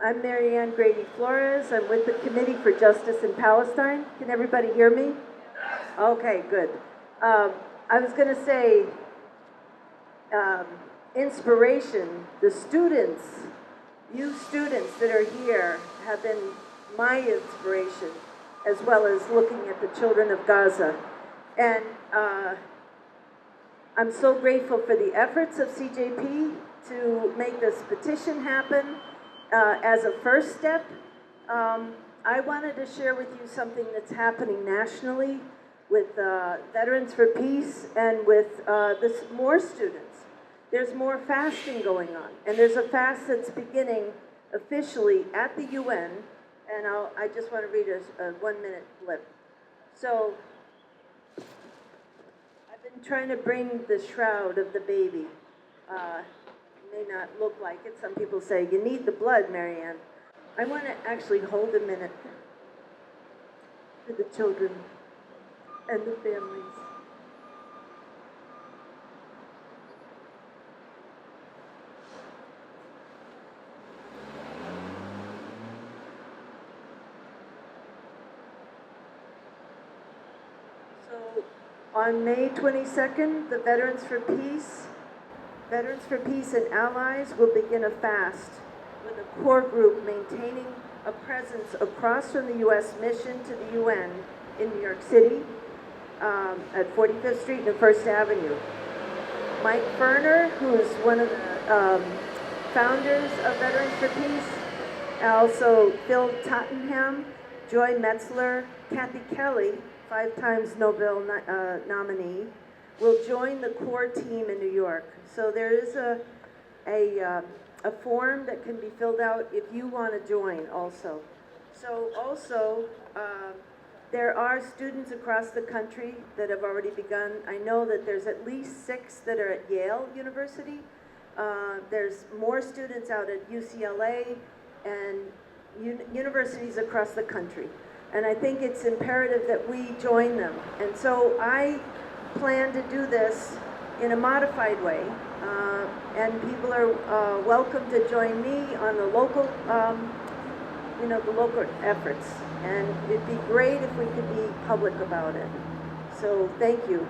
I'm Grady Flores. I'm with the Committee for Justice in Palestine. Can everybody hear me? Okay, good. I was going to say, inspiration, the students, you students that are here have been my inspiration, as well as looking at the children of Gaza. And I'm so grateful for the efforts of CJP to make this petition happen. As a first step, I wanted to share with you something that's happening nationally with Veterans for Peace and with more students. There's more fasting going on, and there's a fast that's beginning officially at the UN, and I just want to read a 1-minute blip. So, I've been trying to bring the shroud of the baby. May not look like it. Some people say, you need the blood, Marianne. I want to actually hold a minute for the children and the families. So, on May 22nd, the Veterans for Peace and allies will begin a fast with a core group maintaining a presence across from the U.S. mission to the UN in New York City at 45th Street and 1st Avenue. Mike Ferner, who is one of the founders of Veterans for Peace, also Phil Tottenham, Joy Metzler, Kathy Kelly, 5 times Nobel nominee, will join the core team in New York. So there is a form that can be filled out if you want to join also. So also, there are students across the country that have already begun. I know that there's at least 6 that are at Yale University. There's more students out at UCLA and universities across the country. And I think it's imperative that we join them. And so I plan to do this in a modified way, and people are welcome to join me on the local, the local efforts. And it'd be great if we could be public about it. So thank you.